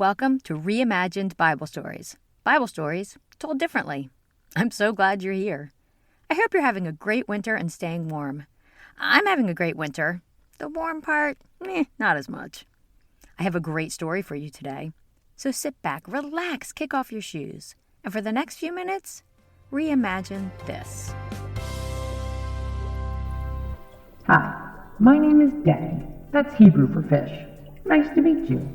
welcome to Reimagined Bible Stories told differently. I'm so glad you're here. I hope you're having a great winter and staying warm. I'm having a great winter. The warm part, not as much. I have a great story for you today. So sit back, relax, kick off your shoes, and for the next few minutes, reimagine this. Hi, my name is Day. That's Hebrew for fish. Nice to meet you.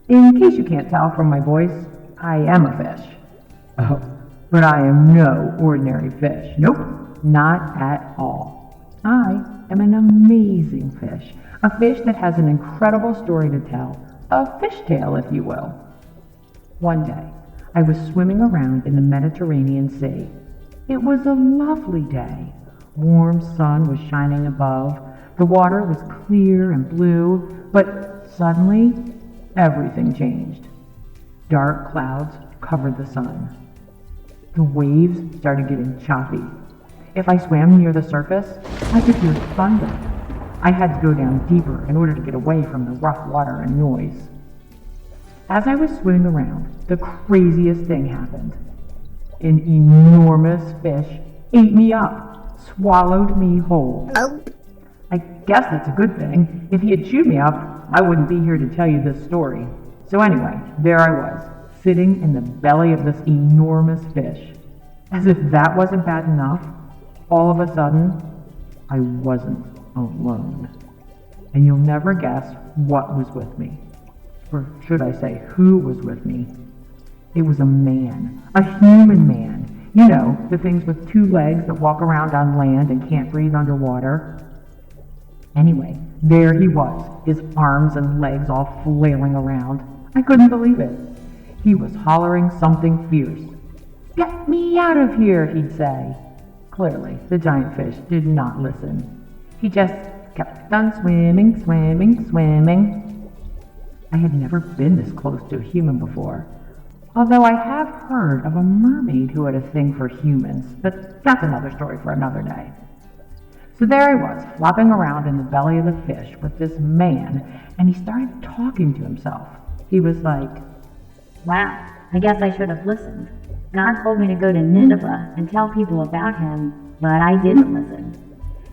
In case you can't tell from my voice, I am a fish. Oh, but I am no ordinary fish. Nope, not at all. I am an amazing fish. A fish that has an incredible story to tell. A fish tale, if you will. One day, I was swimming around in the Mediterranean Sea. It was a lovely day. Warm sun was shining above. The water was clear and blue, but suddenly, everything changed. Dark clouds covered the sun. The waves started getting choppy. If I swam near the surface, I could hear thunder. I had to go down deeper in order to get away from the rough water and noise. As I was swimming around, the craziest thing happened. An enormous fish ate me up, swallowed me whole. I guess that's a good thing. If he had chewed me up, I wouldn't be here to tell you this story. So anyway, there I was, sitting in the belly of this enormous fish. As if that wasn't bad enough, all of a sudden, I wasn't alone. And you'll never guess what was with me. Or should I say, who was with me? It was a man, a human man. You know, the things with two legs that walk around on land and can't breathe underwater. Anyway, there he was, his arms and legs all flailing around. I couldn't believe it. He was hollering something fierce. "Get me out of here," he'd say. Clearly, the giant fish did not listen. He just kept on swimming, swimming, swimming. I had never been this close to a human before, although I have heard of a mermaid who had a thing for humans, but that's another story for another day. So there I was, flopping around in the belly of the fish with this man, and he started talking to himself. He was like, "Wow, I guess I should have listened. God told me to go to Nineveh and tell people about him, but I didn't listen.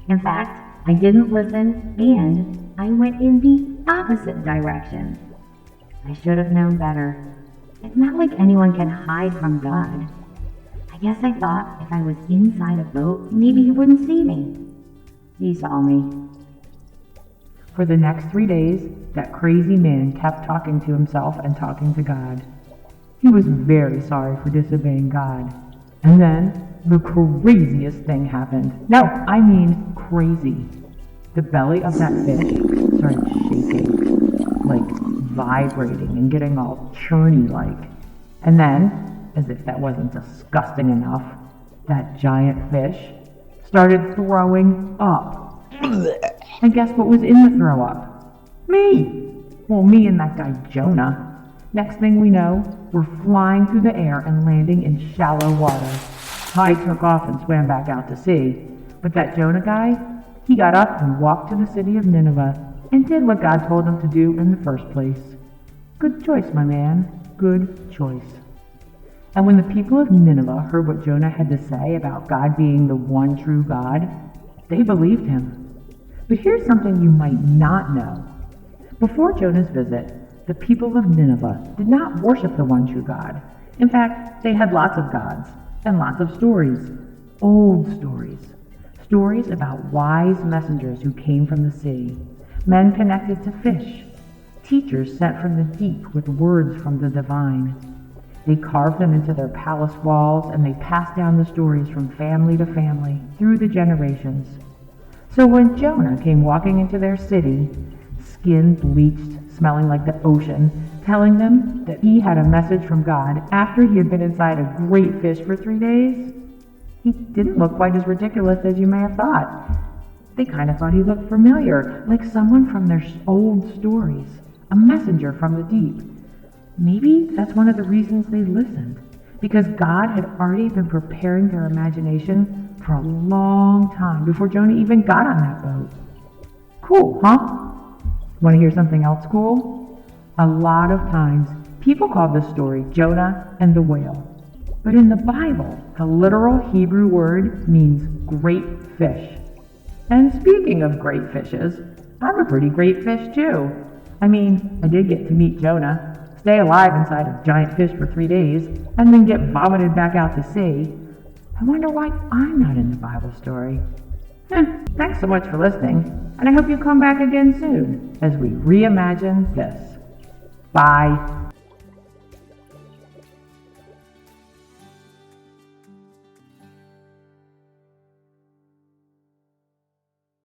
In fact, I didn't listen, and I went in the opposite direction. I should have known better. It's not like anyone can hide from God. I guess I thought if I was inside a boat, maybe he wouldn't see me. He saw me." For the next 3 days, that crazy man kept talking to himself and talking to God. He was very sorry for disobeying God. And then, the craziest thing happened. No, I mean crazy. The belly of that fish started shaking, like vibrating and getting all churny-like. And then, as if that wasn't disgusting enough, that giant fish started throwing up. And guess what was in the throw up? Me! Well, me and that guy Jonah. Next thing we know, we're flying through the air and landing in shallow water. I took off and swam back out to sea. But that Jonah guy, he got up and walked to the city of Nineveh and did what God told him to do in the first place. Good choice, my man. Good choice. And when the people of Nineveh heard what Jonah had to say about God being the one true God, they believed him. But here's something you might not know. Before Jonah's visit, the people of Nineveh did not worship the one true God. In fact, they had lots of gods and lots of stories. Old stories. Stories about wise messengers who came from the sea, men connected to fish, teachers sent from the deep with words from the divine. They carved them into their palace walls, and they passed down the stories from family to family through the generations. So when Jonah came walking into their city, skin bleached, smelling like the ocean, telling them that he had a message from God after he had been inside a great fish for 3 days, he didn't look quite as ridiculous as you may have thought. They kind of thought he looked familiar, like someone from their old stories, a messenger from the deep. Maybe that's one of the reasons they listened, because God had already been preparing their imagination for a long time before Jonah even got on that boat. Cool, huh? Want to hear something else cool? A lot of times, People call this story Jonah and the whale. But in the Bible, the literal Hebrew word means great fish. And speaking of great fishes, I'm a pretty great fish too. I mean, I did get to meet Jonah, stay alive inside a giant fish for 3 days, and then get vomited back out to sea. I wonder why I'm not in the Bible story. Thanks so much for listening, and I hope you come back again soon as we reimagine this. Bye.